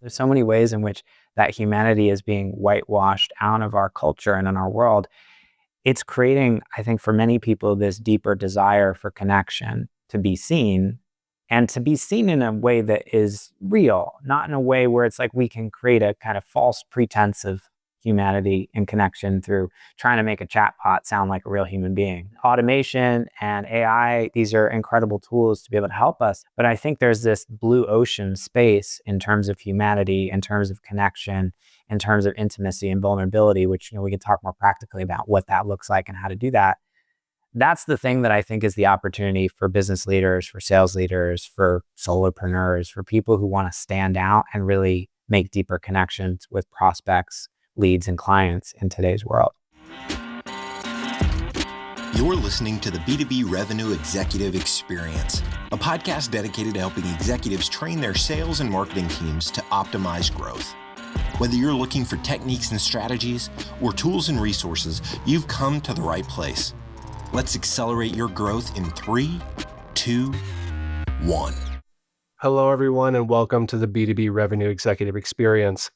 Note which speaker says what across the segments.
Speaker 1: There's so many ways in which that humanity is being whitewashed out of our culture and in our world. It's creating, I think, for many people, this deeper desire for connection, to be seen, and to be seen in a way that is real, not in a way where it's like we can create a kind of false pretense of humanity and connection through trying to make a chatbot sound like a real human being. Automation and AI, these are incredible tools to be able to help us. But I think there's this blue ocean space in terms of humanity, in terms of connection, in terms of intimacy and vulnerability, which, we can talk more practically about what that looks like and how to do that. That's the thing that I think is the opportunity for business leaders, for sales leaders, for solopreneurs, for people who want to stand out and really make deeper connections with prospects, leads, and clients in today's world.
Speaker 2: You're listening to the B2B Revenue Executive Experience, a podcast dedicated to helping executives train their sales and marketing teams to optimize growth. Whether you're looking for techniques and strategies or tools and resources, you've come to the right place. Let's accelerate your growth in 3, 2, 1.
Speaker 3: Hello, everyone, and welcome to the B2B Revenue Executive Experience.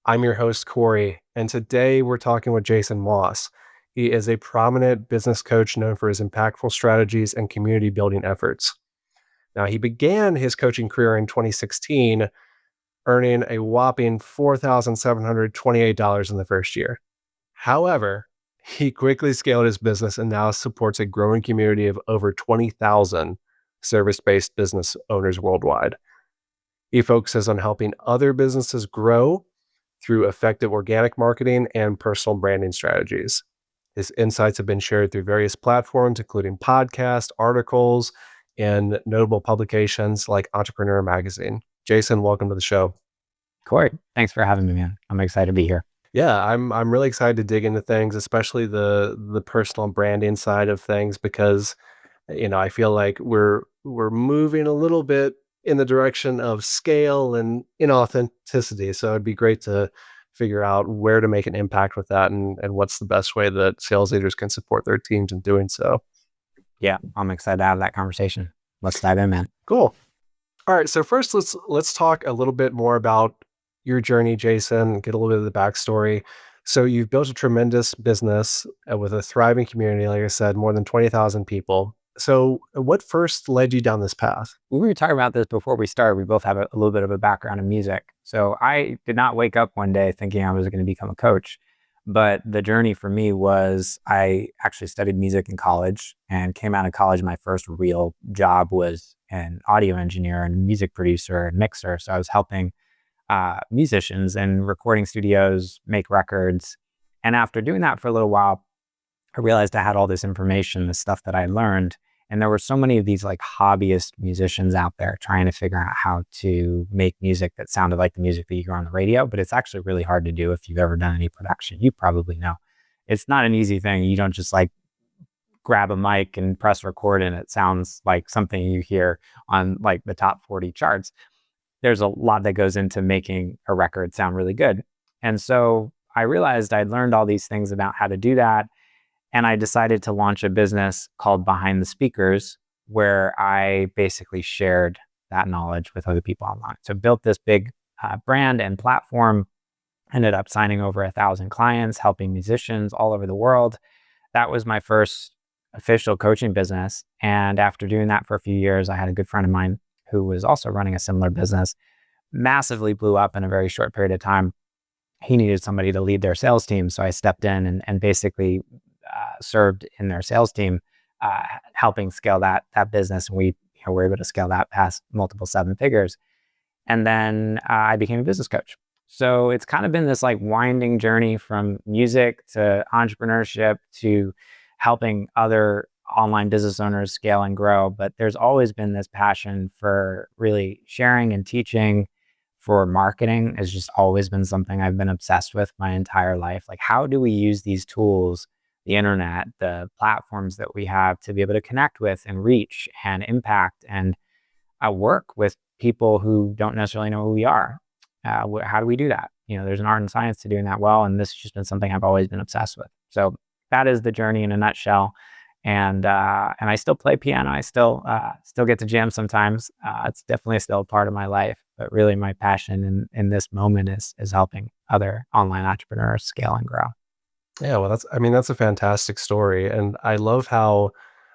Speaker 3: I'm your host, Cory, and today we're talking with Jason Moss. He is a prominent business coach known for his impactful strategies and community building efforts. Now, he began his coaching career in 2016, earning a whopping $4,728 in the first year. However, he quickly scaled his business and now supports a growing community of over 20,000 service-based business owners worldwide. He focuses on helping other businesses grow through effective organic marketing and personal branding strategies. His insights have been shared through various platforms, including podcasts, articles, and notable publications like Entrepreneur Magazine. Jason, welcome to the show.
Speaker 1: Cory, thanks for having me, man. I'm excited to be here.
Speaker 3: Yeah, I'm really excited to dig into things, especially the personal branding side of things, because I feel like we're moving a little bit in the direction of scale and inauthenticity. So it'd be great to figure out where to make an impact with that and what's the best way that sales leaders can support their teams in doing so.
Speaker 1: Yeah, I'm excited to have that conversation. Let's dive in, man.
Speaker 3: Cool. All right, so first let's talk a little bit more about your journey, Jason, get a little bit of the backstory. So you've built a tremendous business with a thriving community, like I said, more than 20,000 people. So what first led you down this path?
Speaker 1: We were talking about this before we started. We both have a little bit of a background in music. So I did not wake up one day thinking I was going to become a coach. But the journey for me was I actually studied music in college and came out of college. My first real job was an audio engineer and music producer and mixer. So I was helping musicians and recording studios make records. And after doing that for a little while, I realized I had all this information, the stuff that I learned. And there were so many of these like hobbyist musicians out there trying to figure out how to make music that sounded like the music that you hear on the radio. But it's actually really hard to do if you've ever done any production. You probably know. It's not an easy thing. You don't just like grab a mic and press record and it sounds like something you hear on like the top 40 charts. There's a lot that goes into making a record sound really good. And so I realized I'd learned all these things about how to do that. And I decided to launch a business called Behind the Speakers, where I basically shared that knowledge with other people online. So built this big brand and platform, ended up signing over 1,000 clients, helping musicians all over the world. That was my first official coaching business. And after doing that for a few years, I had a good friend of mine who was also running a similar business, massively blew up in a very short period of time. He needed somebody to lead their sales team. So I stepped in and basically served in their sales team, helping scale that business. And we were able to scale that past multiple 7 figures. And then I became a business coach. So it's kind of been this like winding journey from music to entrepreneurship to helping other online business owners scale and grow. But there's always been this passion for really sharing and teaching. For marketing has just always been something I've been obsessed with my entire life. Like, how do we use these tools, the internet, the platforms that we have to be able to connect with and reach and impact and work with people who don't necessarily know who we are? How do we do that? There's an art and science to doing that well. And this has just been something I've always been obsessed with. So that is the journey in a nutshell. and I still play piano. I still get to jam sometimes. It's definitely still a part of my life, but really my passion in this moment is helping other online entrepreneurs scale and grow.
Speaker 3: Yeah, well, that's a fantastic story. And I love how,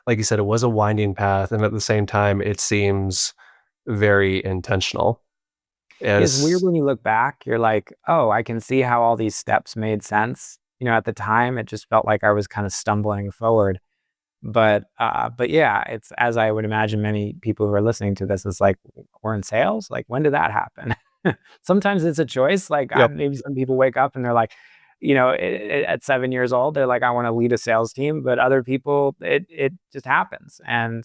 Speaker 3: like you said, it was a winding path. And at the same time, it seems very intentional.
Speaker 1: It's weird
Speaker 3: As,
Speaker 1: when you look back, you're like, "Oh, I can see how all these steps made sense." At the time, it just felt like I was kind of stumbling forward. But yeah, it's as I would imagine many people who are listening to this, is like, we're in sales? Like, when did that happen? Sometimes it's a choice. Like,
Speaker 3: yep,
Speaker 1: maybe some people wake up and they're like, at 7 years old, they're like, I want to lead a sales team. But other people, it just happens. And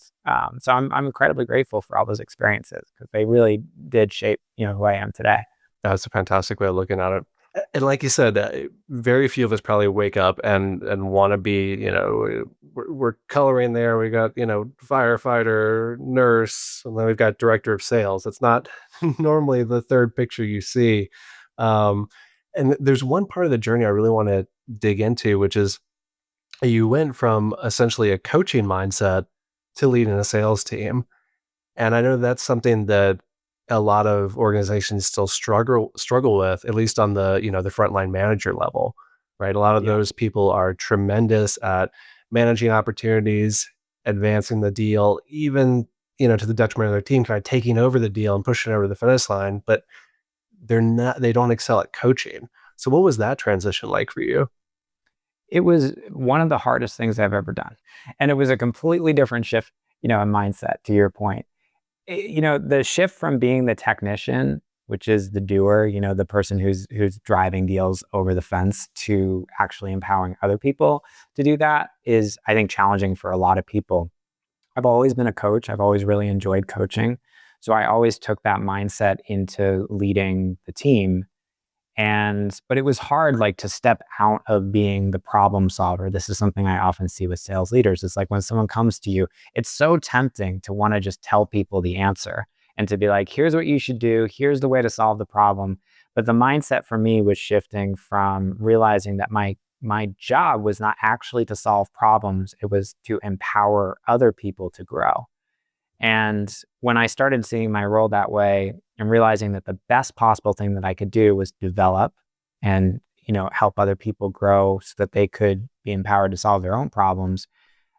Speaker 1: so I'm incredibly grateful for all those experiences because they really did shape, who I am today.
Speaker 3: that's a fantastic way of looking at it. And like you said, very few of us probably wake up and want to be, we're coloring there. We got, firefighter, nurse, and then we've got director of sales. It's not normally the third picture you see. Um, and there's one part of the journey I really want to dig into, which is you went from essentially a coaching mindset to leading a sales team. And I know that's something that a lot of organizations still struggle with, at least on the, the frontline manager level, right? A lot of
Speaker 1: Yeah.
Speaker 3: those people are tremendous at managing opportunities, advancing the deal, even, to the detriment of their team, kind of taking over the deal and pushing it over the finish line, but they don't excel at coaching. So what was that transition like for you?
Speaker 1: It was one of the hardest things I've ever done. And it was a completely different shift, in mindset, to your point. The shift from being the technician, which is the doer, the person who's driving deals over the fence, to actually empowering other people to do that is, I think, challenging for a lot of people. I've always been a coach. I've always really enjoyed coaching. So I always took that mindset into leading the team. But it was hard, like, to step out of being the problem solver. This is something I often see with sales leaders. It's like when someone comes to you, it's so tempting to want to just tell people the answer and to be like, here's what you should do, here's the way to solve the problem. But the mindset for me was shifting from realizing that my job was not actually to solve problems, it was to empower other people to grow. And when I started seeing my role that way and realizing that the best possible thing that I could do was develop and, help other people grow so that they could be empowered to solve their own problems,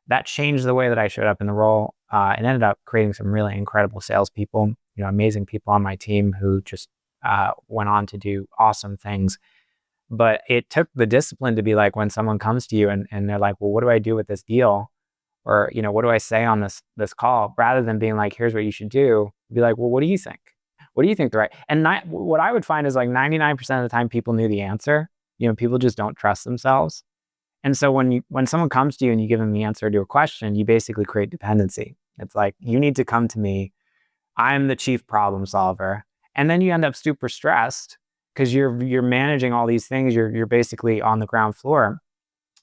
Speaker 1: that changed the way that I showed up in the role, and ended up creating some really incredible salespeople, amazing people on my team who just went on to do awesome things. But it took the discipline to be like, when someone comes to you and they're like, well, what do I do with this deal? Or, what do I say on this call? Rather than being like, here's what you should do, be like, well, what do you think? What do you think the right? And what I would find is, like, 99% of the time people knew the answer. People just don't trust themselves. And so when someone comes to you and you give them the answer to a question, you basically create dependency. It's like, you need to come to me. I'm the chief problem solver. And then you end up super stressed because you're managing all these things. You're basically on the ground floor,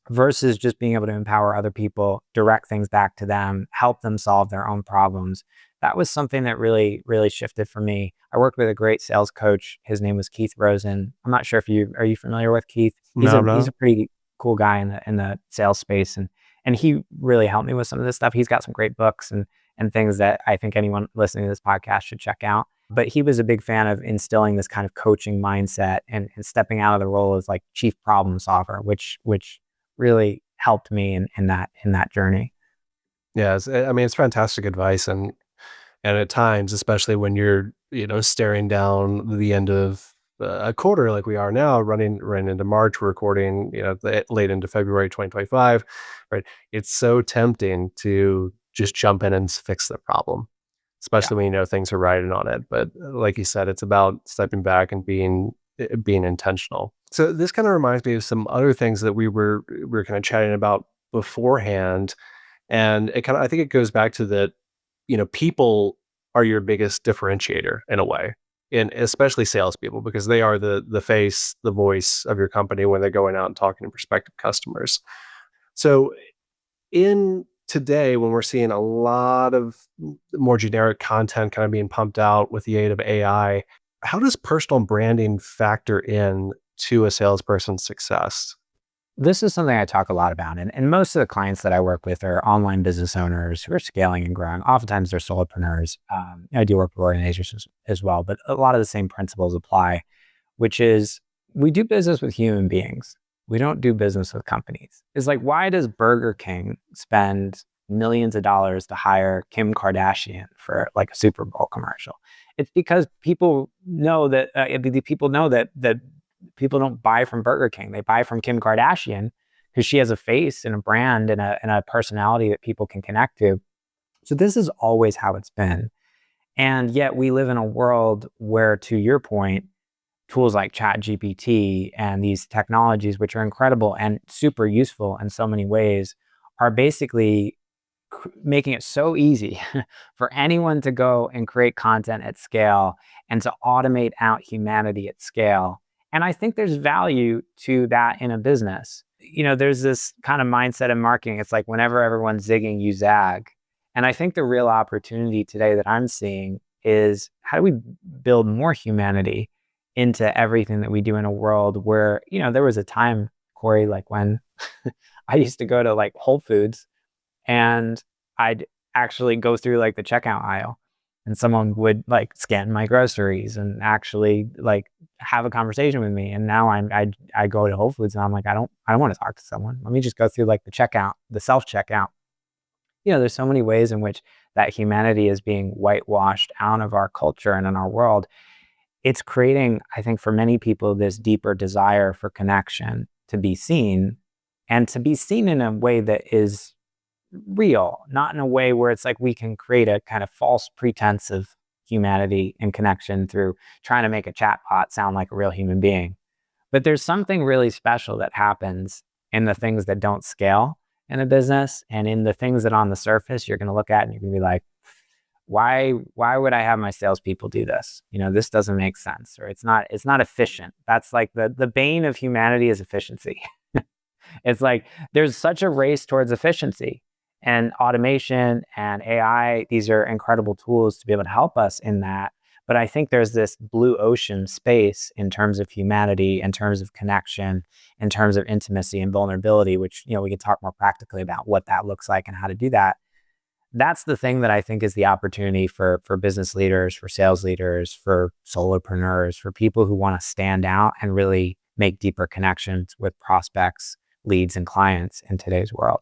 Speaker 1: versus just being able to empower other people, direct things back to them, help them solve their own problems. That was something that really, really shifted for me. I worked with a great sales coach. His name was Keith Rosen. I'm not sure if are you familiar with Keith? He's
Speaker 3: No,
Speaker 1: a he's
Speaker 3: no.
Speaker 1: a pretty cool guy in the sales space, and he really helped me with some of this stuff. He's got some great books and things that I think anyone listening to this podcast should check out. But he was a big fan of instilling this kind of coaching mindset and stepping out of the role as, like, chief problem solver, which really helped me in that journey.
Speaker 3: Yeah, I mean, it's fantastic advice, and at times, especially when you're, staring down the end of a quarter like we are now, running into March, we're recording, late into February 2025, right? It's so tempting to just jump in and fix the problem,
Speaker 1: Yeah.
Speaker 3: especially when you know things are riding on it. But like you said, it's about stepping back and being intentional. So this kind of reminds me of some other things that we were kind of chatting about beforehand, and I think it goes back to that, people are your biggest differentiator in a way, and especially salespeople, because they are the face, the voice of your company when they're going out and talking to prospective customers. So in today, when we're seeing a lot of more generic content kind of being pumped out with the aid of AI, how does personal branding factor in to a salesperson's success?
Speaker 1: this is something I talk a lot about. And most of the clients that I work with are online business owners who are scaling and growing. Oftentimes they're solopreneurs. I do work with organizations as well, but a lot of the same principles apply, which is we do business with human beings. We don't do business with companies. It's like, why does Burger King spend millions of dollars to hire Kim Kardashian for like a Super Bowl commercial? It's because people know that that people don't buy from Burger King. They buy from Kim Kardashian because she has a face and a brand and a personality that people can connect to. So this is always how it's been. And yet we live in a world where, to your point, tools like ChatGPT and these technologies, which are incredible and super useful in so many ways, are basically making it so easy for anyone to go and create content at scale and to automate out humanity at scale. And I think there's value to that in a business. There's this kind of mindset in marketing. It's like whenever everyone's zigging, you zag. And I think the real opportunity today that I'm seeing is how do we build more humanity into everything that we do in a world where, there was a time, Cory, like when I used to go to like Whole Foods and I'd actually go through like the checkout aisle and someone would like scan my groceries and actually like have a conversation with me. And now I go to Whole Foods and I'm like, I don't want to talk to someone. Let me just go through like the self-checkout. There's so many ways in which that humanity is being whitewashed out of our culture and in our world. It's creating, I think, for many people, this deeper desire for connection, to be seen, and to be seen in a way that is real, not in a way where it's like we can create a kind of false pretense of humanity and connection through trying to make a chatbot sound like a real human being. But there's something really special that happens in the things that don't scale in a business, and in the things that on the surface you're going to look at and you're going to be like, why would I have my salespeople do this? This doesn't make sense, or it's not efficient. That's like the bane of humanity is efficiency. It's like there's such a race towards efficiency, and automation and AI. These are incredible tools to be able to help us in that. But I think there's this blue ocean space in terms of humanity, in terms of connection, in terms of intimacy and vulnerability, which, we can talk more practically about what that looks like and how to do that. That's the thing that I think is the opportunity for business leaders, for sales leaders, for solopreneurs, for people who want to stand out and really make deeper connections with prospects, leads, and clients in today's world.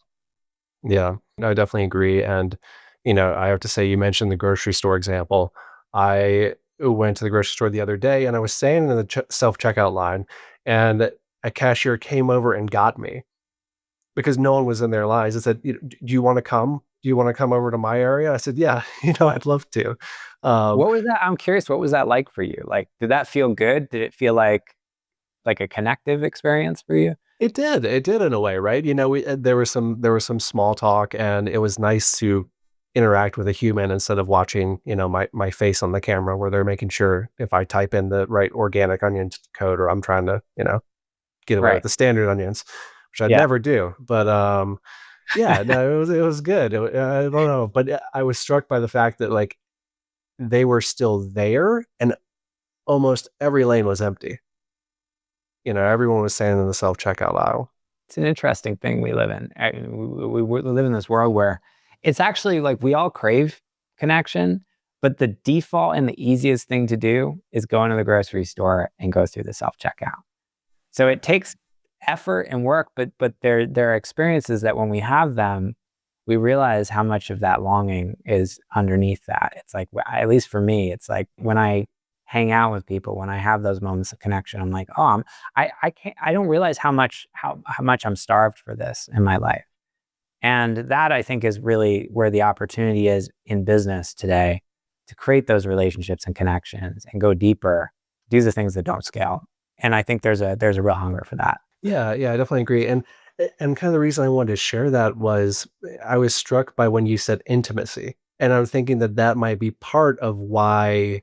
Speaker 3: Yeah, I definitely agree. And, I have to say, you mentioned the grocery store example. I went to the grocery store the other day and I was standing in the self-checkout line, and a cashier came over and got me because no one was in their lines. I said, Do you want to come? Do you want to come over to my area?" I said, "Yeah, I'd love to." Um,
Speaker 1: What was that? I'm curious, what was that like for you? Like, did that feel good? Did it feel like a connective experience for you?
Speaker 3: It did. It did in a way, right? There was some small talk, and it was nice to interact with a human instead of watching, my face on the camera, where they're making sure if I type in the right organic onions code, or I'm trying to, get away with
Speaker 1: Right.
Speaker 3: the standard onions, which I'd
Speaker 1: Yeah.
Speaker 3: never do. But yeah, no, it was good. I don't know, but I was struck by the fact that like they were still there, and almost every lane was empty. Everyone was standing in the self checkout aisle.
Speaker 1: It's an interesting thing we live in. We live in this world where it's actually like we all crave connection, but the default and the easiest thing to do is go into the grocery store and go through the self-checkout. So it takes effort and work, but there are experiences that when we have them, we realize how much of that longing is underneath that. It's like, at least for me, it's like when I hang out with people, when I have those moments of connection, I'm like, oh, I don't realize how much I'm starved for this in my life. And that, I think, is really where the opportunity is in business today, to create those relationships and connections and go deeper, do the things that don't scale. And I think there's a real hunger for that.
Speaker 3: Yeah, yeah, I definitely agree. And kind of the reason I wanted to share that was I was struck by when you said intimacy. And I'm thinking that that might be part of why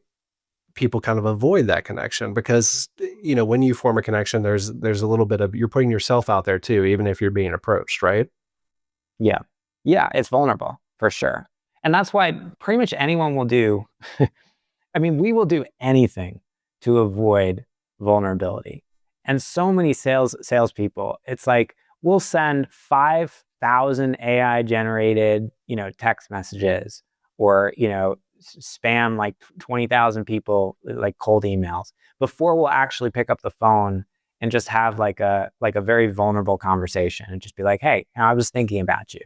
Speaker 3: people kind of avoid that connection, because when you form a connection, there's a little bit of, you're putting yourself out there too, even if you're being approached, right?
Speaker 1: Yeah. Yeah, it's vulnerable for sure. And that's why pretty much anyone will do, I mean, we will do anything to avoid vulnerability. And so many salespeople, it's like we'll send 5,000 AI generated, text messages, or, spam like 20,000 people, like cold emails, before we'll actually pick up the phone and just have like a very vulnerable conversation and just be like, hey, I was thinking about you.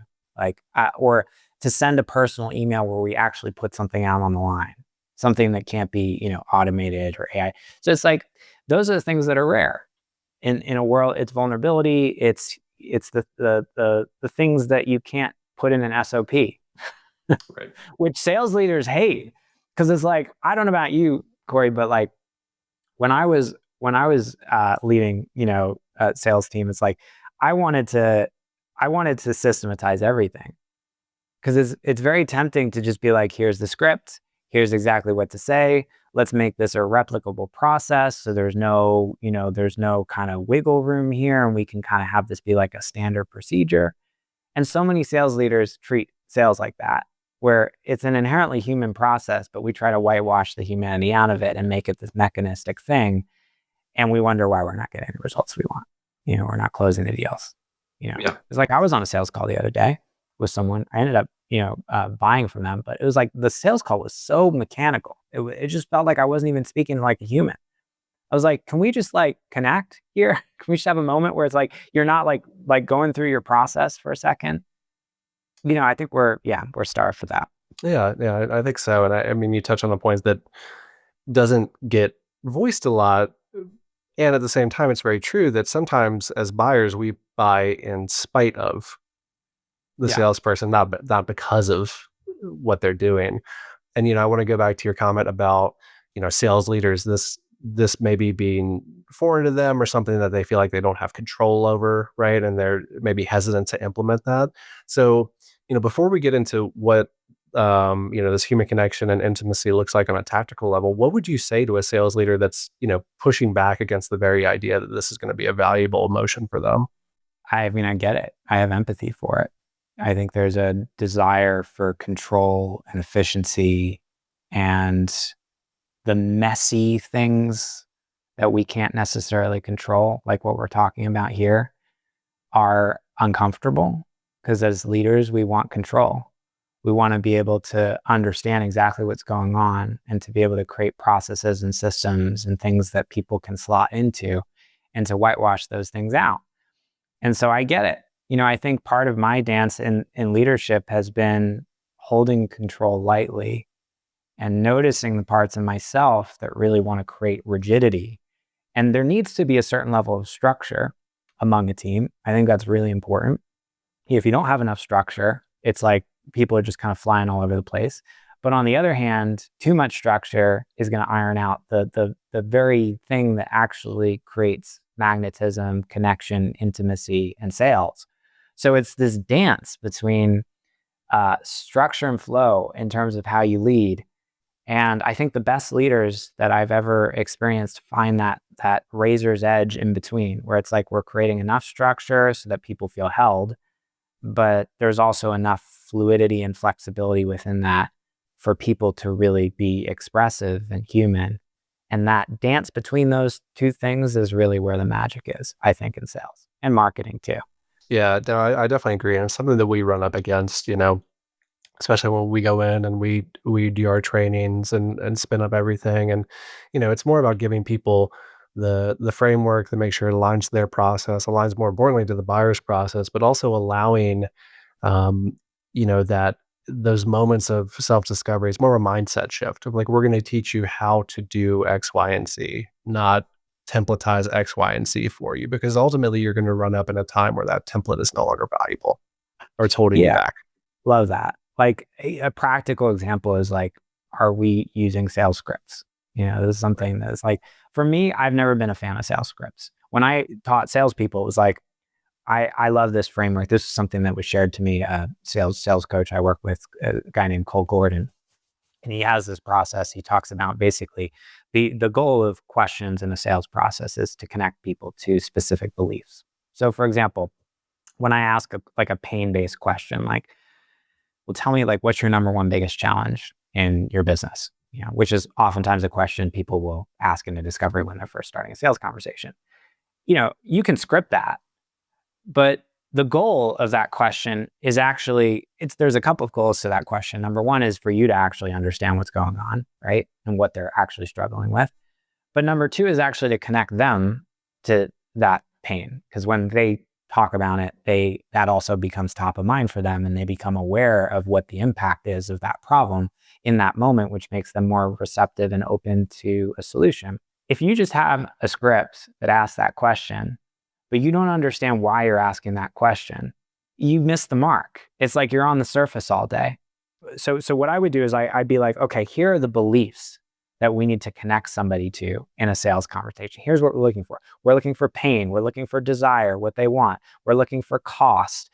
Speaker 1: Or to send a personal email where we actually put something out on the line, something that can't be, automated or AI. So it's like, those are the things that are rare in a world. It's vulnerability. It's the things that you can't put in an SOP,
Speaker 3: Right.
Speaker 1: which sales leaders hate. Cause it's like, I don't know about you, Cory, but like when I was leading, a sales team, it's like, I wanted to systematize everything. Because it's very tempting to just be like, here's the script, here's exactly what to say. Let's make this a replicable process. So there's no kind of wiggle room here, and we can kind of have this be like a standard procedure. And so many sales leaders treat sales like that, where it's an inherently human process, but we try to whitewash the humanity out of it and make it this mechanistic thing. And we wonder why we're not getting the results we want. We're not closing the deals.
Speaker 3: Yeah.
Speaker 1: It's like I was on a sales call the other day with someone. I ended up, buying from them, but it was like the sales call was so mechanical. It just felt like I wasn't even speaking like a human. I was like, can we just like connect here? Can we just have a moment where it's like, you're not like going through your process for a second? I think we're starved for that.
Speaker 3: Yeah, I think so. And I mean, you touch on the points that doesn't get voiced a lot. And at the same time, it's very true that sometimes as buyers, we buy in spite of the salesperson, not because of what they're doing. And, I want to go back to your comment about, sales leaders, this maybe being foreign to them or something that they feel like they don't have control over, right? And they're maybe hesitant to implement that. So, before we get into what, this human connection and intimacy looks like on a tactical level, what would you say to a sales leader that's, pushing back against the very idea that this is going to be a valuable emotion for them?
Speaker 1: I get it. I have empathy for it. I think there's a desire for control and efficiency, and the messy things that we can't necessarily control, like what we're talking about here, are uncomfortable, because as leaders, we want control. We want to be able to understand exactly what's going on and to be able to create processes and systems and things that people can slot into, and to whitewash those things out. And so I get it. I think part of my dance in leadership has been holding control lightly and noticing the parts in myself that really want to create rigidity. And there needs to be a certain level of structure among a team. I think that's really important. If you don't have enough structure, it's like people are just kind of flying all over the place. But on the other hand, too much structure is going to iron out the very thing that actually creates magnetism, connection, intimacy, and sales. So it's this dance between structure and flow in terms of how you lead. And I think the best leaders that I've ever experienced find that razor's edge in between, where it's like we're creating enough structure so that people feel held, but there's also enough fluidity and flexibility within that for people to really be expressive and human. And that dance between those two things is really where the magic is, I think, in sales and marketing too.
Speaker 3: Yeah, no, I definitely agree. And it's something that we run up against, especially when we go in and we do our trainings and spin up everything. And, it's more about giving people the framework to make sure it aligns to their process, aligns more importantly to the buyer's process, but also allowing, that those moments of self-discovery is more of a mindset shift of like, we're going to teach you how to do X, Y, and Z, not templatize X, Y, and Z for you, because ultimately you're going to run up in a time where that template is no longer valuable or it's holding you back.
Speaker 1: Love that. Like a practical example is like, are we using sales scripts? This is something that's like, for me, I've never been a fan of sales scripts. When I taught salespeople, it was like, I love this framework. This is something that was shared to me, a sales coach I work with, a guy named Cole Gordon. And he has this process. He talks about basically the goal of questions in a sales process is to connect people to specific beliefs. So for example, when I ask a pain-based question, like, well, tell me like, what's your number one biggest challenge in your business? Which is oftentimes a question people will ask in a discovery when they're first starting a sales conversation. You can script that, but the goal of that question is actually, there's a couple of goals to that question. Number one is for you to actually understand what's going on, right? And what they're actually struggling with. But number two is actually to connect them to that pain. Because when they talk about it, that also becomes top of mind for them, and they become aware of what the impact is of that problem in that moment, which makes them more receptive and open to a solution. If you just have a script that asks that question, but you don't understand why you're asking that question, you miss the mark. It's like you're on the surface all day. So what I would do is I'd be like, okay, here are the beliefs that we need to connect somebody to in a sales conversation. Here's what we're looking for. We're looking for pain. We're looking for desire, what they want. We're looking for cost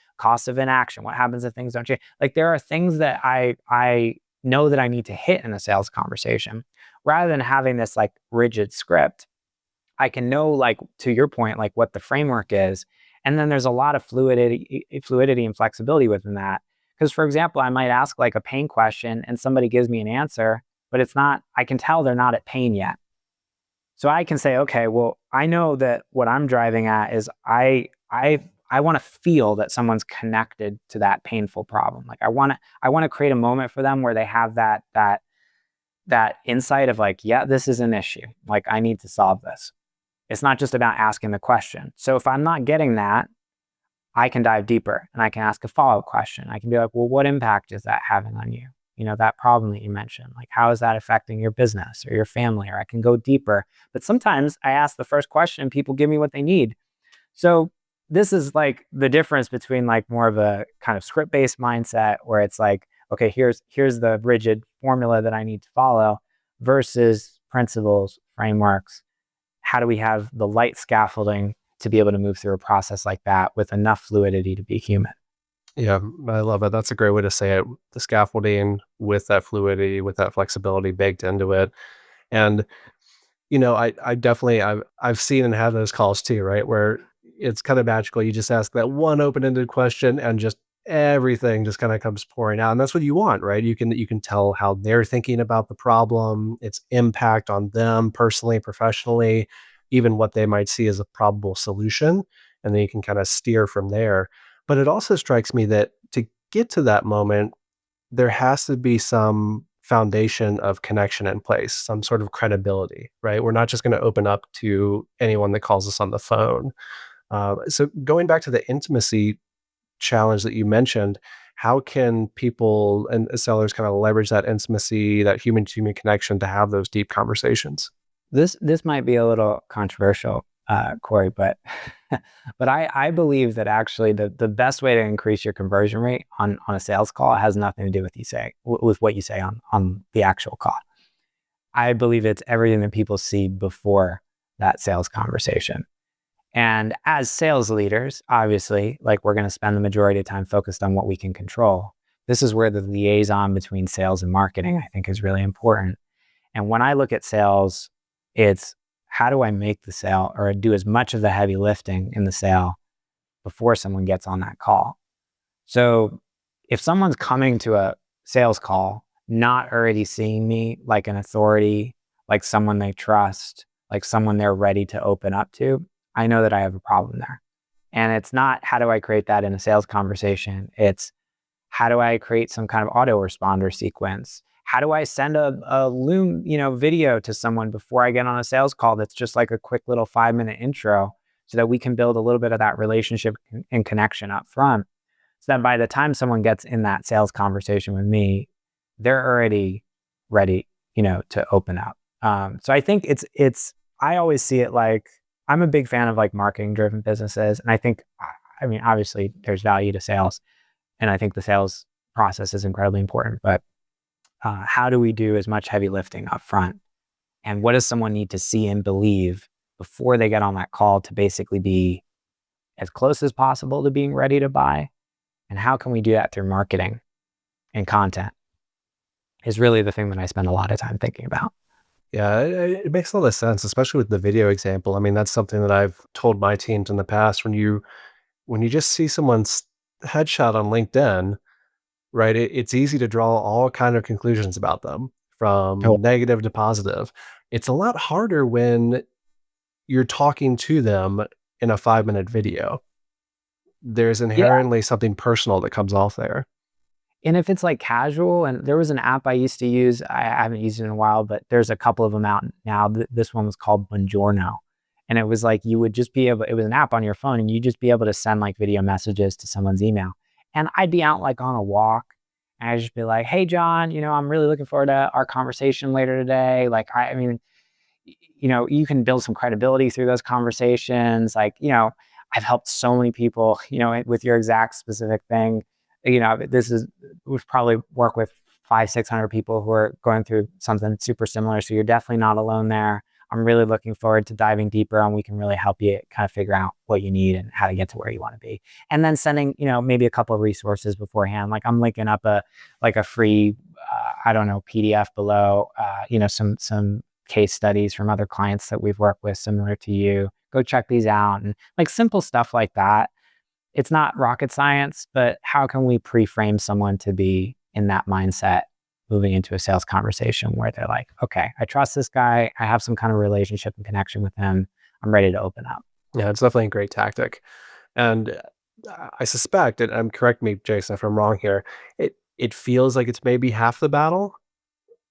Speaker 1: of inaction. What happens if things don't change? Like, there are things that I know that I need to hit in a sales conversation, rather than having this like rigid script. I can know, like, to your point, like what the framework is. And then there's a lot of fluidity and flexibility within that. Because, for example, I might ask like a pain question and somebody gives me an answer, but I can tell they're not at pain yet. So I can say, okay, well, I know that what I'm driving at is I want to feel that someone's connected to that painful problem. Like, I want to create a moment for them where they have that insight of like, yeah, this is an issue. Like, I need to solve this. It's not just about asking the question. So if I'm not getting that, I can dive deeper and I can ask a follow-up question. I can be like, well, what impact is that having on you? You know, that problem that you mentioned, like, how is that affecting your business or your family? Or I can go deeper. But sometimes I ask the first question and people give me what they need. So this is like the difference between like more of a kind of script-based mindset where it's like, okay, here's the rigid formula that I need to follow, versus principles, frameworks. How do we have the light scaffolding to be able to move through a process like that with enough fluidity to be human?
Speaker 3: Yeah, I love it. That's a great way to say it. The scaffolding with that fluidity, with that flexibility baked into it. And, I definitely, I've seen and had those calls too, right? Where it's kind of magical. You just ask that one open-ended question and just everything just kind of comes pouring out. And that's what you want, right? You can tell how they're thinking about the problem, its impact on them personally, professionally, even what they might see as a probable solution. And then you can kind of steer from there. But it also strikes me that to get to that moment, there has to be some foundation of connection in place, some sort of credibility, right? We're not just going to open up to anyone that calls us on the phone. So going back to the intimacy challenge that you mentioned, how can people and sellers kind of leverage that intimacy, that human to human connection to have those deep conversations?
Speaker 1: This might be a little controversial, Cory, but but I believe that actually the best way to increase your conversion rate on a sales call has nothing to do with what you say on the actual call. I believe it's everything that people see before that sales conversation. And as sales leaders, obviously, like, we're going to spend the majority of time focused on what we can control. This is where the liaison between sales and marketing, I think, is really important. And when I look at sales, it's how do I make the sale or do as much of the heavy lifting in the sale before someone gets on that call. So if someone's coming to a sales call, not already seeing me like an authority, like someone they trust, like someone they're ready to open up to, I know that I have a problem there. And it's not how do I create that in a sales conversation? It's how do I create some kind of autoresponder sequence? How do I send a Loom, video to someone before I get on a sales call that's just like a quick little 5-minute intro, so that we can build a little bit of that relationship and connection up front, so that by the time someone gets in that sales conversation with me, they're already ready, to open up. So I think I always see it like, I'm a big fan of like marketing driven businesses. And I think, obviously there's value to sales, and I think the sales process is incredibly important, but how do we do as much heavy lifting up front? And what does someone need to see and believe before they get on that call to basically be as close as possible to being ready to buy? And how can we do that through marketing and content is really the thing that I spend a lot of time thinking about.
Speaker 3: Yeah, it makes a lot of sense, especially with the video example. I mean, that's something that I've told my teams in the past. When you just see someone's headshot on LinkedIn, right? It's easy to draw all kind of conclusions about them,
Speaker 1: Oh,
Speaker 3: from negative to positive. It's a lot harder when you're talking to them in a 5-minute video. there's
Speaker 1: Yeah.
Speaker 3: inherently something personal that comes off there.
Speaker 1: And if it's like casual, and there was an app I used to use, I haven't used it in a while, but there's a couple of them out now. This one was called Buongiorno. And it was like you would just be able, it was an app on your phone and you'd just be able to send like video messages to someone's email. And I'd be out like on a walk and I'd just be like, hey, John, I'm really looking forward to our conversation later today. Like, I mean, you can build some credibility through those conversations. Like, I've helped so many people, with your exact specific thing. We've probably worked with 500-600 people who are going through something super similar. So you're definitely not alone there. I'm really looking forward to diving deeper and we can really help you kind of figure out what you need and how to get to where you want to be. And then sending, maybe a couple of resources beforehand. Like I'm linking up a free, PDF below, some case studies from other clients that we've worked with similar to you. Go check these out. And like simple stuff like that. It's not rocket science, but how can we pre-frame someone to be in that mindset moving into a sales conversation where they're like, okay, I trust this guy. I have some kind of relationship and connection with him. I'm ready to open up.
Speaker 3: Yeah, it's definitely a great tactic. And I suspect, and correct me, Jason, if I'm wrong here, it feels like it's maybe half the battle.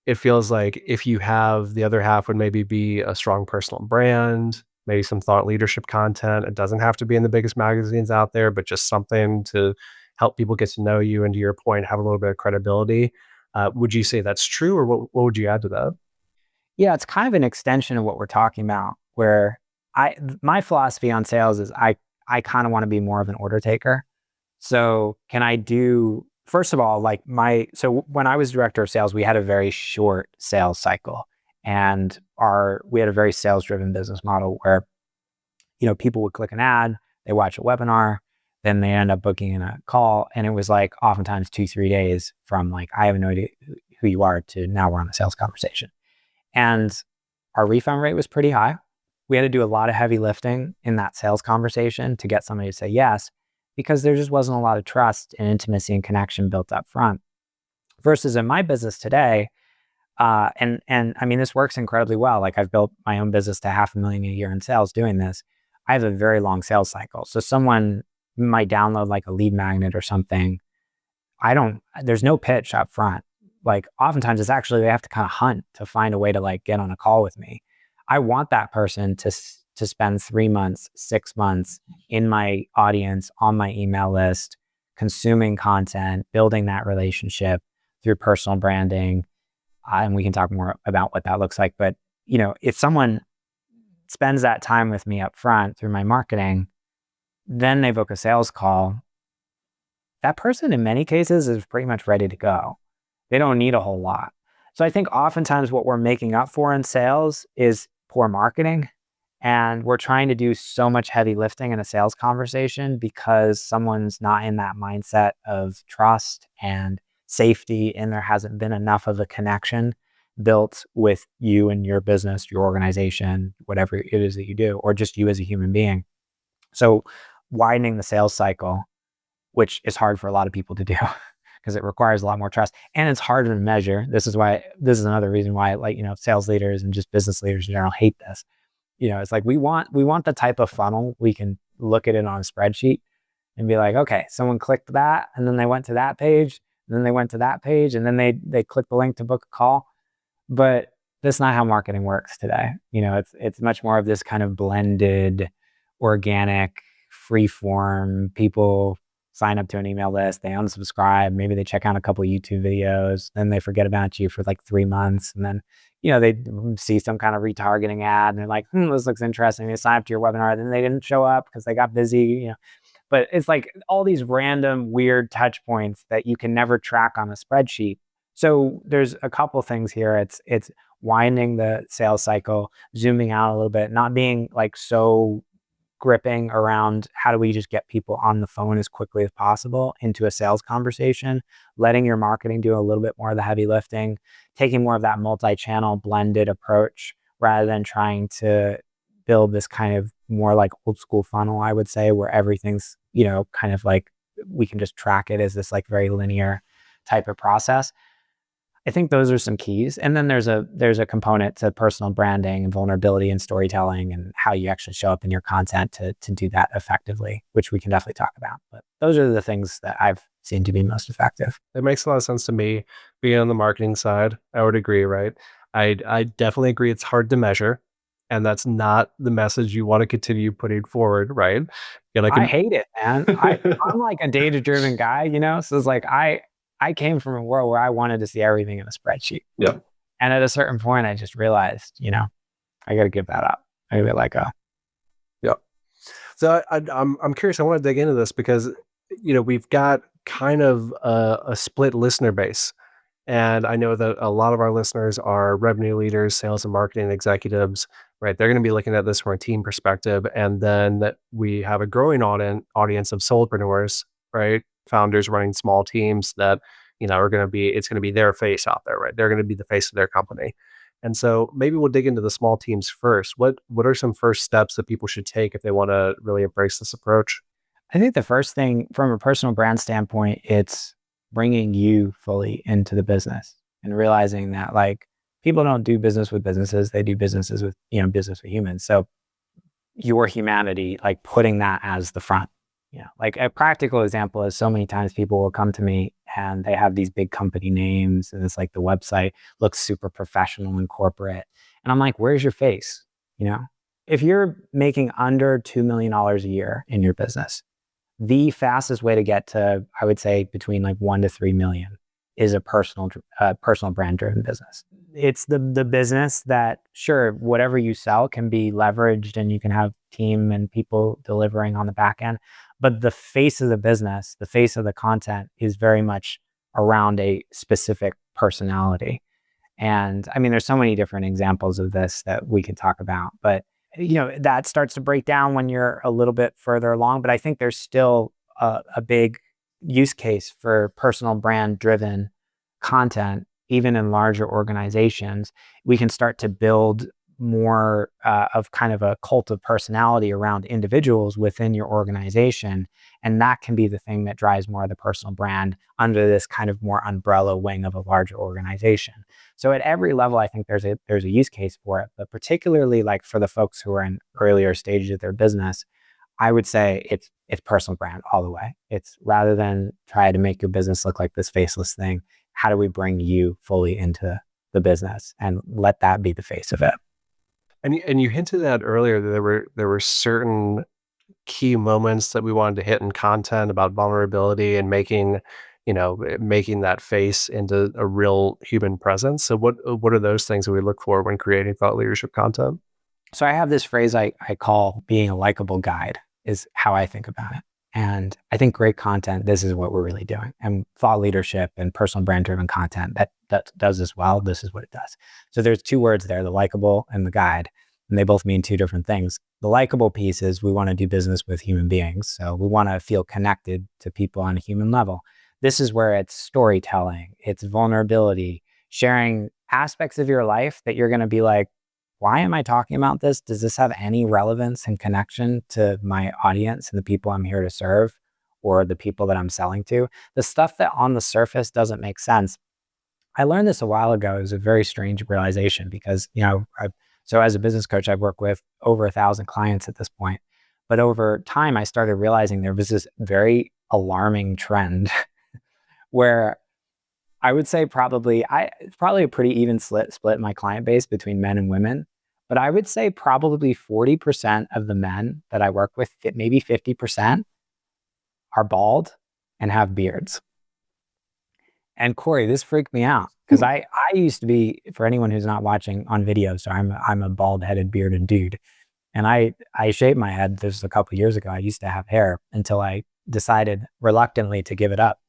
Speaker 3: It feels like if you have the other half would maybe be a strong personal brand, maybe some thought leadership content. It doesn't have to be in the biggest magazines out there, but just something to help people get to know you and, to your point, have a little bit of credibility. Would you say that's true, or what would you add to that?
Speaker 1: Yeah, it's kind of an extension of what we're talking about, where my philosophy on sales is I kind of want to be more of an order taker. So can I do, first of all, so when I was director of sales, we had a very short sales cycle, and we had a very sales driven business model where, people would click an ad, they watch a webinar, then they end up booking in a call. And it was like oftentimes 2-3 days from like, I have no idea who you are to now we're on a sales conversation. And our refund rate was pretty high. We had to do a lot of heavy lifting in that sales conversation to get somebody to say yes, because there just wasn't a lot of trust and intimacy and connection built up front. Versus in my business today, and I mean, this works incredibly well. Like I've built my own business to $500,000 a year in sales doing this. I have a very long sales cycle. So someone might download like a lead magnet or something. There's no pitch up front. Like oftentimes it's actually, they have to kind of hunt to find a way to like get on a call with me. I want that person to spend 3 months, 6 months in my audience, on my email list, consuming content, building that relationship through personal branding. And we can talk more about what that looks like. But, if someone spends that time with me up front through my marketing, then they book a sales call, that person in many cases is pretty much ready to go. They don't need a whole lot. So I think oftentimes what we're making up for in sales is poor marketing. And we're trying to do so much heavy lifting in a sales conversation because someone's not in that mindset of trust and safety, and there hasn't been enough of a connection built with you and your business, your organization, whatever it is that you do, or just you as a human being. So widening the sales cycle, which is hard for a lot of people to do because it requires a lot more trust and it's harder to measure. This is another reason why, like, sales leaders and just business leaders in general hate this. It's like we want the type of funnel we can look at it on a spreadsheet and be like, okay, someone clicked that and then they went to that page, and then they went to that page, and then they clicked the link to book a call. But that's not how marketing works today. It's much more of this kind of blended, organic, free form. People sign up to an email list, they unsubscribe, maybe they check out a couple of YouTube videos, then they forget about you for like 3 months, and then they see some kind of retargeting ad and they're like, this looks interesting. They sign up to your webinar, then they didn't show up because they got busy. But it's like all these random weird touch points that you can never track on a spreadsheet. So there's a couple things here. It's winding the sales cycle, zooming out a little bit, not being like so gripping around how do we just get people on the phone as quickly as possible into a sales conversation, letting your marketing do a little bit more of the heavy lifting, taking more of that multi-channel blended approach rather than trying to build this kind of more like old school funnel, I would say, where everything's, kind of like we can just track it as this like very linear type of process. I think those are some keys. And then there's a component to personal branding and vulnerability and storytelling and how you actually show up in your content to do that effectively, which we can definitely talk about. But those are the things that I've seen to be most effective.
Speaker 3: It makes a lot of sense to me. Being on the marketing side, I would agree, right? I definitely agree it's hard to measure, and that's not the message you want to continue putting forward, right?
Speaker 1: I hate it, man. I'm like a data-driven guy, So it's like I came from a world where I wanted to see everything in a spreadsheet.
Speaker 3: Yeah.
Speaker 1: And at a certain point, I just realized, I got to give that up. I got to let go.
Speaker 3: Yeah. So I'm curious. I want to dig into this because we've got kind of a split listener base, and I know that a lot of our listeners are revenue leaders, sales and marketing executives. Right, they're going to be looking at this from a team perspective, and then we have a growing audience of solopreneurs, right? Founders running small teams that are going to be it's going to be their face out there, right? They're going to be the face of their company. And so maybe we'll dig into the small teams first. What are some first steps that people should take if they want to really embrace this approach?
Speaker 1: I think the first thing from a personal brand standpoint, it's bringing you fully into the business and realizing that like people don't do business with businesses, they do businesses with, business with humans. So your humanity, like putting that as the front. Like a practical example is so many times people will come to me and they have these big company names and it's like the website looks super professional and corporate. And I'm like, where's your face? If you're making under $2 million a year in your business, the fastest way to get to, I would say, between like 1 to 3 million is a personal brand driven business. It's the business that, sure, whatever you sell can be leveraged and you can have team and people delivering on the back end. But the face of the business, the face of the content is very much around a specific personality. And I mean, there's so many different examples of this that we can talk about, but that starts to break down when you're a little bit further along. But I think there's still a big use case for personal brand driven content, even in larger organizations. We can start to build more of kind of a cult of personality around individuals within your organization. And that can be the thing that drives more of the personal brand under this kind of more umbrella wing of a larger organization. So at every level, I think there's a use case for it, but particularly like for the folks who are in earlier stages of their business, I would say it's personal brand all the way. It's rather than try to make your business look like this faceless thing, how do we bring you fully into the business and let that be the face of it?
Speaker 3: And you hinted at earlier that there were certain key moments that we wanted to hit in content about vulnerability and making that face into a real human presence. So what are those things that we look for when creating thought leadership content?
Speaker 1: So I have this phrase I call being a likable guide is how I think about it. And I think great content, this is what we're really doing. And thought leadership and personal brand driven content that does this well, this is what it does. So there's two words there, the likable and the guide, and they both mean two different things. The likable piece is we want to do business with human beings. So we want to feel connected to people on a human level. This is where it's storytelling, it's vulnerability, sharing aspects of your life that you're going to be like, why am I talking about this? Does this have any relevance and connection to my audience and the people I'm here to serve or the people that I'm selling to? The stuff that on the surface doesn't make sense. I learned this a while ago. It was a very strange realization because, so as a business coach, I've worked with over 1,000 clients at this point. But over time, I started realizing there was this very alarming trend where I would say probably a pretty even split in my client base between men and women. But I would say probably 40% of the men that I work with, maybe 50%, are bald and have beards. And Cory, this freaked me out because I used to be, for anyone who's not watching on video, so I'm a bald-headed, bearded dude. And I shaved my head this a couple of years ago. I used to have hair until I decided reluctantly to give it up.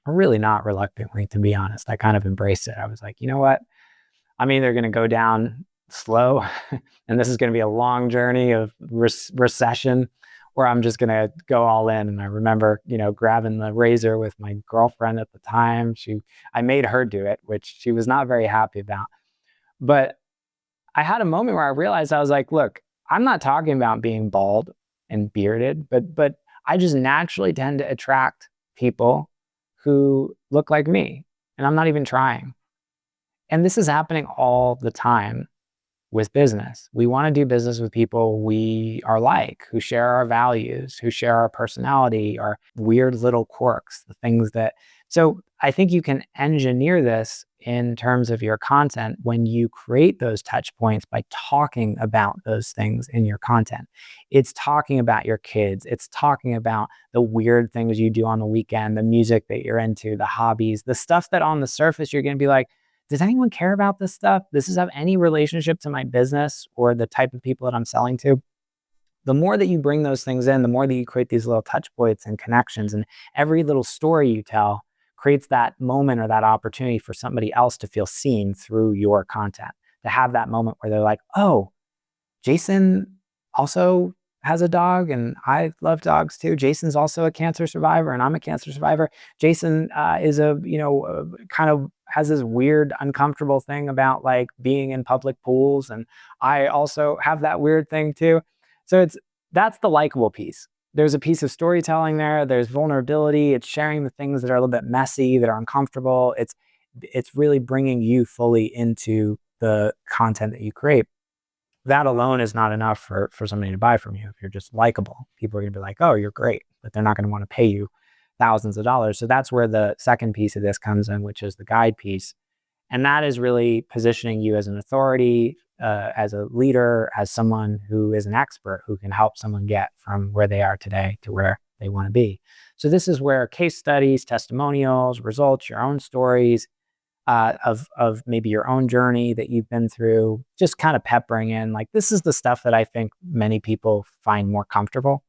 Speaker 1: Really not reluctantly, to be honest. I kind of embraced it. I was like, you know what? I'm either going to go down slow and this is going to be a long journey of recession, or I'm just going to go all in. And I remember, grabbing the razor with my girlfriend at the time. I made her do it, which she was not very happy about. But I had a moment where I realized, I was like, look, I'm not talking about being bald and bearded, but I just naturally tend to attract people who look like me. And I'm not even trying. And this is happening all the time with business. We want to do business with people we are like, who share our values, who share our personality, our weird little quirks, the things that. So I think you can engineer this in terms of your content when you create those touch points by talking about those things in your content. It's talking about your kids. It's talking about the weird things you do on the weekend, the music that you're into, the hobbies, the stuff that on the surface you're going to be like, does anyone care about this stuff? Does this have any relationship to my business or the type of people that I'm selling to? The more that you bring those things in, the more that you create these little touch points and connections, and every little story you tell creates that moment or that opportunity for somebody else to feel seen through your content, to have that moment where they're like, oh, Jason also has a dog and I love dogs too. Jason's also a cancer survivor and I'm a cancer survivor. Jason is kind of has this weird, uncomfortable thing about like being in public pools. And I also have that weird thing too. So that's the likable piece. There's a piece of storytelling there. There's vulnerability. It's sharing the things that are a little bit messy, that are uncomfortable. It's really bringing you fully into the content that you create. That alone is not enough for somebody to buy from you. If you're just likable, people are going to be like, oh, you're great, but they're not going to want to pay you thousands of dollars. So that's where the second piece of this comes in, which is the guide piece. And that is really positioning you as an authority, as a leader, as someone who is an expert who can help someone get from where they are today to where they want to be. So this is where case studies, testimonials, results, your own stories, of maybe your own journey that you've been through, just kind of peppering in. Like, this is the stuff that I think many people find more comfortable.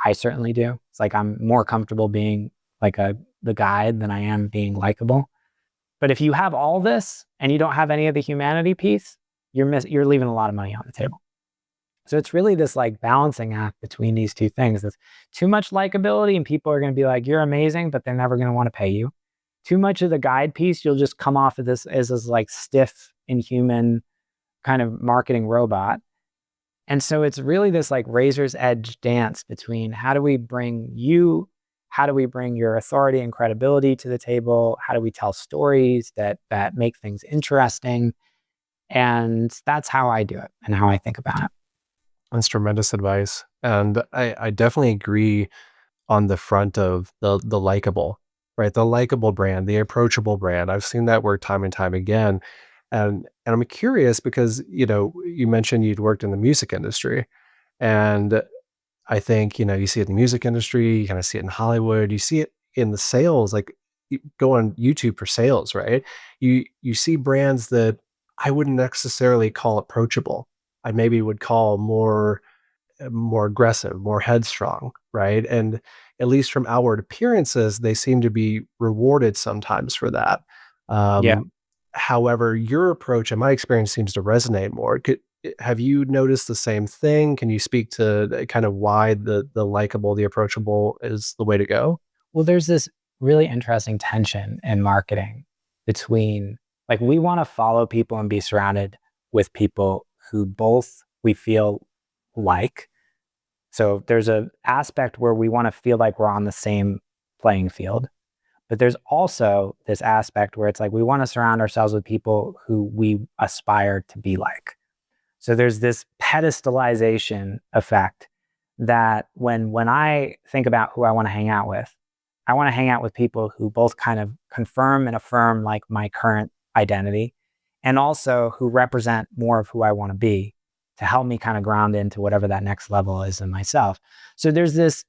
Speaker 1: I certainly do. It's like I'm more comfortable being like the guide than I am being likable. But if you have all this and you don't have any of the humanity piece, you're leaving a lot of money on the table. So it's really this like balancing act between these two things. There's too much likability and people are going to be like, you're amazing, but they're never going to want to pay you. Too much of the guide piece, you'll just come off of this as this like stiff, inhuman kind of marketing robot. And so it's really this like razor's edge dance between how do we bring your authority and credibility to the table? How do we tell stories that make things interesting? And that's how I do it and how I think about it.
Speaker 3: That's tremendous advice. And I definitely agree on the front of the likable, right? The likable brand, the approachable brand. I've seen that work time and time again. And I'm curious because, you mentioned you'd worked in the music industry. And I think, you see it in the music industry, you kind of see it in Hollywood, you see it in the sales, like you go on YouTube for sales, right? You see brands that I wouldn't necessarily call approachable. I maybe would call more aggressive, more headstrong, right? And at least from outward appearances, they seem to be rewarded sometimes for that.
Speaker 1: Yeah.
Speaker 3: Um, However, your approach, in my experience, seems to resonate more. Have you noticed the same thing? Can you speak to kind of why the likable, the approachable is the way to go?
Speaker 1: Well, there's this really interesting tension in marketing between like we want to follow people and be surrounded with people who both we feel like. So there's an aspect where we want to feel like we're on the same playing field. But there's also this aspect where it's like we want to surround ourselves with people who we aspire to be like. So there's this pedestalization effect that when I think about who I want to hang out with, I want to hang out with people who both kind of confirm and affirm like my current identity and also who represent more of who I want to be to help me kind of ground into whatever that next level is in myself. So there's this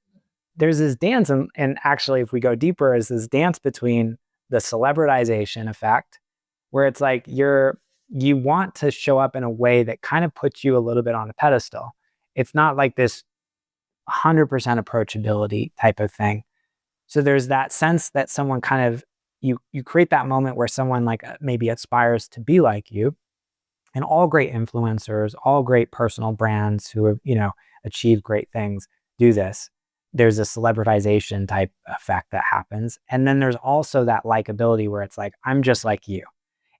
Speaker 1: dance, and actually, if we go deeper, is this dance between the celebritization effect, where it's like you want to show up in a way that kind of puts you a little bit on a pedestal. It's not like this 100% approachability type of thing. So there's that sense that someone kind of you create that moment where someone like maybe aspires to be like you, and all great influencers, all great personal brands who have achieved great things do this. There's a celebritization type effect that happens. And then there's also that likability where it's like, I'm just like you.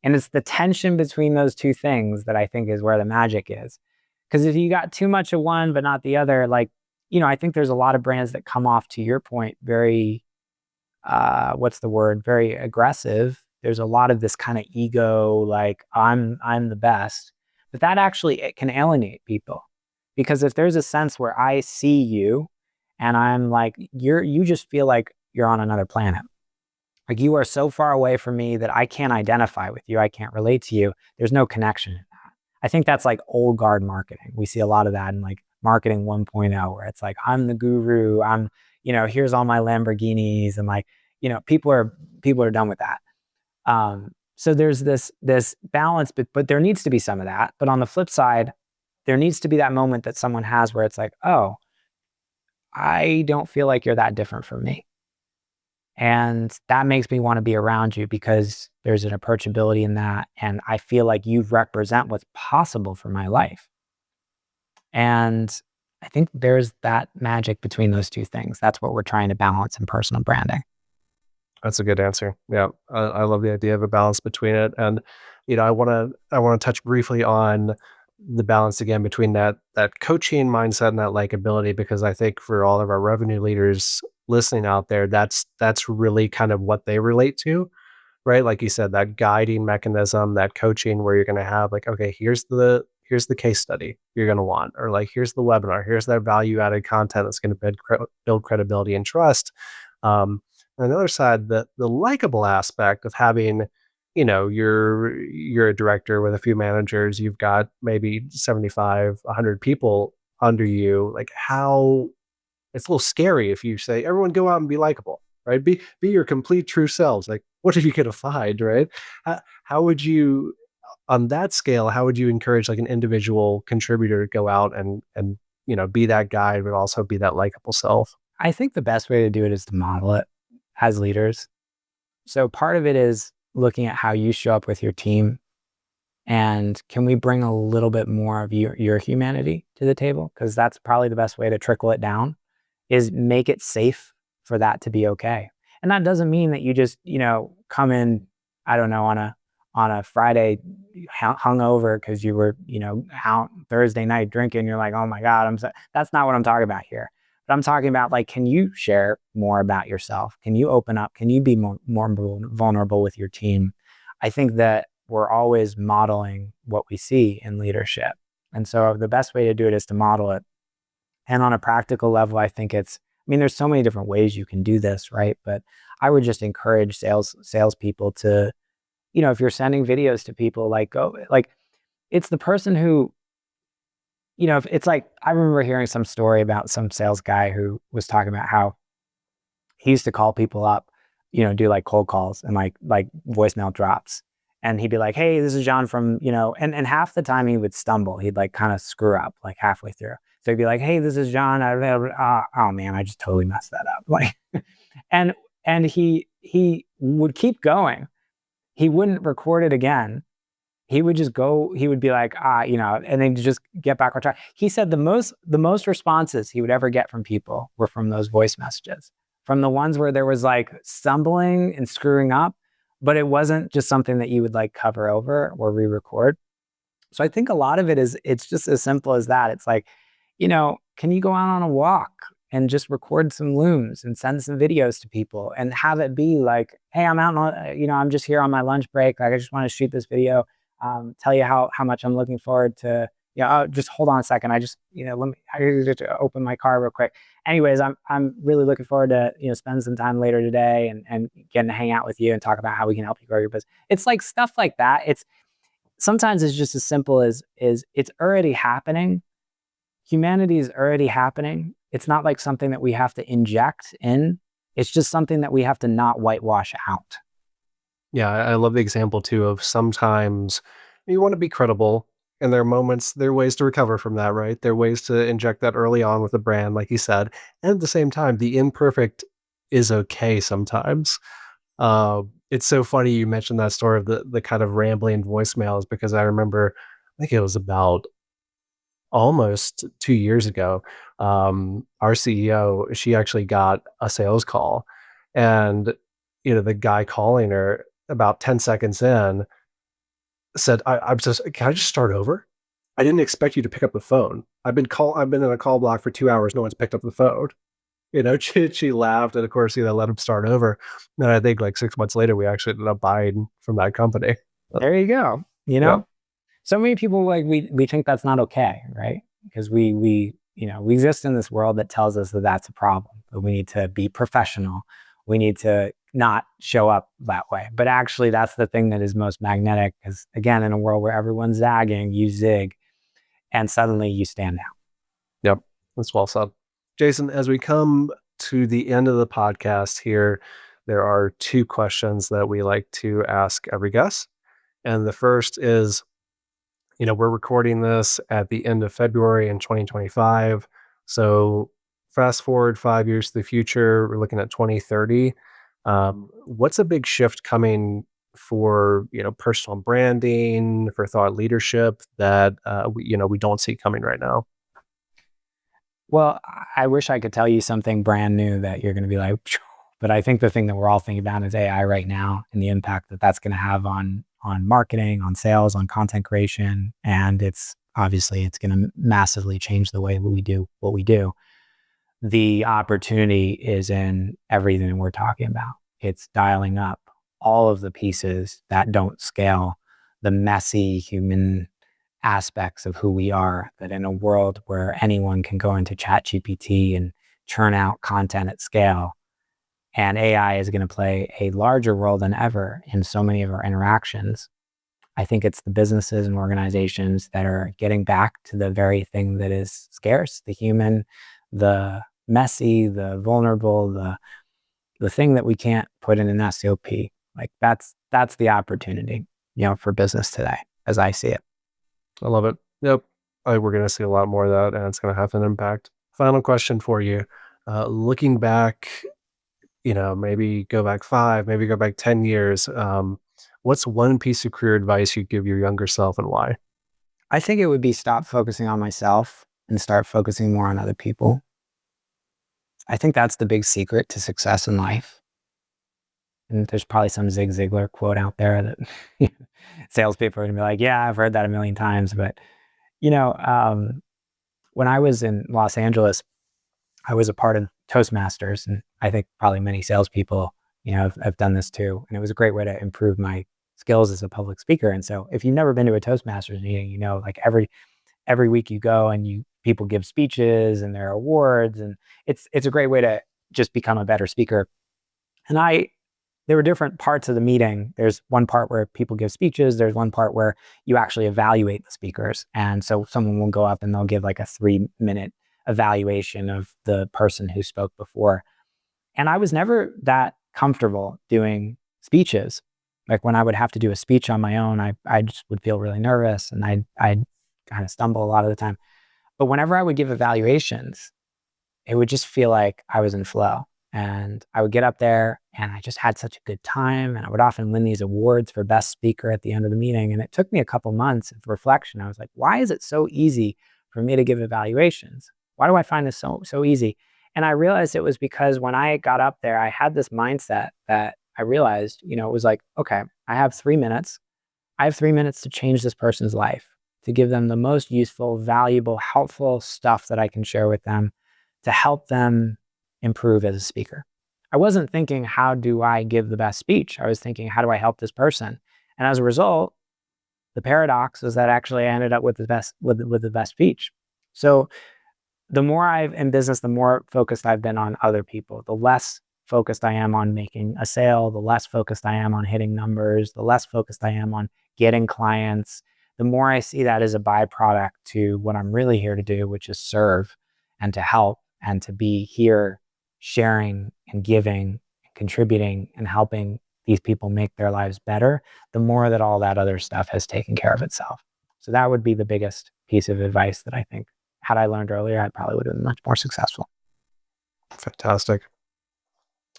Speaker 1: And it's the tension between those two things that I think is where the magic is. Because if you got too much of one, but not the other, like, I think there's a lot of brands that come off, to your point, very, very aggressive there's a lot of this kind of ego, like I'm the best, but that actually, it can alienate people. Because if there's a sense where I see you and I'm like, you just feel like you're on another planet. Like you are so far away from me that I can't identify with you. I can't relate to you. There's no connection in that. I think that's like old guard marketing. We see a lot of that in like marketing 1.0, where it's like, I'm the guru. I'm, here's all my Lamborghinis, and like, people are done with that. So there's this balance, but there needs to be some of that. But on the flip side, there needs to be that moment that someone has where it's like, oh, I don't feel like you're that different from me. And that makes me want to be around you because there's an approachability in that. And I feel like you represent what's possible for my life. And I think there's that magic between those two things. That's what we're trying to balance in personal branding.
Speaker 3: That's a good answer. Yeah, I love the idea of a balance between it, and I want to touch briefly on the balance again between that coaching mindset and that likability, because I think for all of our revenue leaders listening out there, that's really kind of what they relate to, right? Like you said, that guiding mechanism, that coaching where you're going to have like, okay, here's the case study you're going to want, or like here's the webinar, here's that value added content that's going to build credibility and trust. On the other side, the likable aspect of having, you're a director with a few managers, you've got maybe 75, 100 people under you. Like how it's a little scary if you say, everyone go out and be likable, right? Be your complete true selves. Like, what are you going to find, right? How would you, on that scale, how would you encourage like an individual contributor to go out and be that guy, but also be that likable self?
Speaker 1: I think the best way to do it is to model it as leaders. So part of it is looking at how you show up with your team, and can we bring a little bit more of your humanity to the table? Because that's probably the best way to trickle it down, is make it safe for that to be okay. And that doesn't mean that you just, come in, I don't know, on a Friday hungover because you were, out Thursday night drinking. You're like, oh my God, that's not what I'm talking about here. But I'm talking about like, can you share more about yourself? Can you open up? Can you be more vulnerable with your team? I think that we're always modeling what we see in leadership. And so the best way to do it is to model it. And on a practical level, I think there's so many different ways you can do this, right? But I would just encourage salespeople to, if you're sending videos to people, it's the person who, if it's like, I remember hearing some story about some sales guy who was talking about how he used to call people up, do like cold calls and like voicemail drops. And he'd be like, hey, this is John from, and half the time he would stumble. He'd like kind of screw up like halfway through. So he'd be like, hey, this is John. Oh man, I just totally messed that up. Like, and he would keep going. He wouldn't record it again. He would just go, he would be like, and then just get back on track. He said the most responses he would ever get from people were from those voice messages, from the ones where there was like stumbling and screwing up, but it wasn't just something that you would like cover over or re-record. So I think a lot of it is, it's just as simple as that. It's like, can you go out on a walk and just record some looms and send some videos to people and have it be like, hey, I'm out on, I'm just here on my lunch break. Like, I just want to shoot this video, tell you how much I'm looking forward to, just hold on a second. I just, I just open my car real quick. Anyways, I'm really looking forward to, spend some time later today and getting to hang out with you and talk about how we can help you grow your business. It's like stuff like that. Sometimes it's just as simple as it's already happening. Humanity is already happening. It's not like something that we have to inject in. It's just something that we have to not whitewash out.
Speaker 3: Yeah, I love the example too of sometimes you want to be credible, and there are ways to recover from that, right? There are ways to inject that early on with the brand, like you said. And at the same time, the imperfect is okay sometimes. It's so funny you mentioned that story of the kind of rambling voicemails, because I remember, I think it was about almost 2 years ago, our CEO, she actually got a sales call, and the guy calling her about 10 seconds in said, can I just start over? I didn't expect you to pick up the phone. I've been in a call block for 2 hours. No one's picked up the phone. She laughed, and of course, let him start over. And I think like 6 months later, we actually ended up buying from that company.
Speaker 1: There you go.
Speaker 3: Yeah.
Speaker 1: So many people we think that's not okay, right? Because we exist in this world that tells us that that's a problem, that we need to be professional. We need to not show up that way. But actually, that's the thing that is most magnetic, because again, in a world where everyone's zagging, you zig, and suddenly you stand out.
Speaker 3: Yep. That's well said. Jason, as we come to the end of the podcast here, there are 2 questions that we like to ask every guest. And the first is, we're recording this at the end of February in 2025. So fast forward 5 years to the future, we're looking at 2030. What's a big shift coming for, personal branding, for thought leadership that, we don't see coming right now?
Speaker 1: Well, I wish I could tell you something brand new that you're going to be like, "Phew," but I think the thing that we're all thinking about is AI right now, and the impact that that's going to have on marketing, on sales, on content creation, and it's going to massively change the way we do what we do. The opportunity is in everything we're talking about. It's dialing up all of the pieces that don't scale, the messy human aspects of who we are, that in a world where anyone can go into ChatGPT and churn out content at scale, and AI is going to play a larger role than ever in so many of our interactions. I think it's the businesses and organizations that are getting back to the very thing that is scarce, the human, the messy, the vulnerable, the thing that we can't put in an SOP. Like that's the opportunity, for business today, as I see it.
Speaker 3: I love it. Yep. We're going to see a lot more of that, and it's going to have an impact. Final question for you. Looking back, maybe go back 5, maybe go back 10 years. What's one piece of career advice you'd give your younger self, and why?
Speaker 1: I think it would be stop focusing on myself and start focusing more on other people. I think that's the big secret to success in life. And there's probably some Zig Ziglar quote out there that salespeople are going to be like, yeah, I've heard that a million times. But, when I was in Los Angeles, I was a part of Toastmasters. And I think probably many salespeople, have done this too. And it was a great way to improve my skills as a public speaker. And so if you've never been to a Toastmasters meeting, like every week you go and people give speeches and there are awards, and it's a great way to just become a better speaker. And there were different parts of the meeting. There's one part where people give speeches. There's one part where you actually evaluate the speakers. And so someone will go up and they'll give like a 3-minute evaluation of the person who spoke before. And I was never that comfortable doing speeches. Like when I would have to do a speech on my own, I just would feel really nervous, and I'd kind of stumble a lot of the time. But whenever I would give evaluations, it would just feel like I was in flow. And I would get up there and I just had such a good time. And I would often win these awards for best speaker at the end of the meeting. And it took me a couple months of reflection. I was like, why is it so easy for me to give evaluations? Why do I find this so easy? And I realized it was because when I got up there, I had this mindset that I realized, it was like, okay, I have 3 minutes. I have 3 minutes to change this person's life, to give them the most useful, valuable, helpful stuff that I can share with them, to help them improve as a speaker. I wasn't thinking, how do I give the best speech? I was thinking, how do I help this person? And as a result, the paradox is that actually I ended up with the best speech. So the more I've in business, the more focused I've been on other people, the less focused I am on making a sale, the less focused I am on hitting numbers, the less focused I am on getting clients. The more I see that as a byproduct to what I'm really here to do, which is serve and to help and to be here sharing and giving and contributing and helping these people make their lives better, the more that all that other stuff has taken care of itself. So that would be the biggest piece of advice that I think, had I learned earlier, I probably would have been much more successful.
Speaker 3: Fantastic.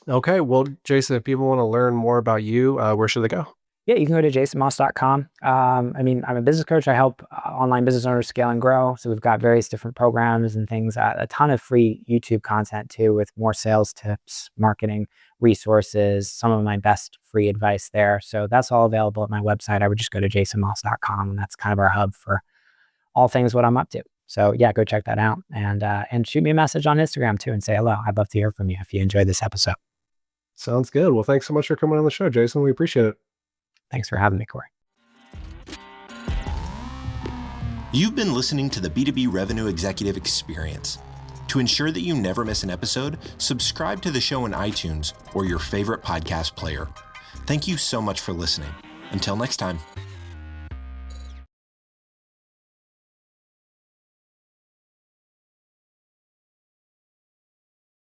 Speaker 3: Okay. Well, Jason, if people want to learn more about you, where should they go?
Speaker 1: Yeah, you can go to jasonmoss.com. I'm a business coach. I help online business owners scale and grow. So we've got various different programs and things, a ton of free YouTube content too, with more sales tips, marketing resources, some of my best free advice there. So that's all available at my website. I would just go to jasonmoss.com, and that's kind of our hub for all things what I'm up to. So yeah, go check that out, and shoot me a message on Instagram too and say hello. I'd love to hear from you if you enjoyed this episode.
Speaker 3: Sounds good. Well, thanks so much for coming on the show, Jason. We appreciate it.
Speaker 1: Thanks for having me, Cory.
Speaker 2: You've been listening to the B2B Revenue Executive Experience. To ensure that you never miss an episode, subscribe to the show in iTunes or your favorite podcast player. Thank you so much for listening. Until next time.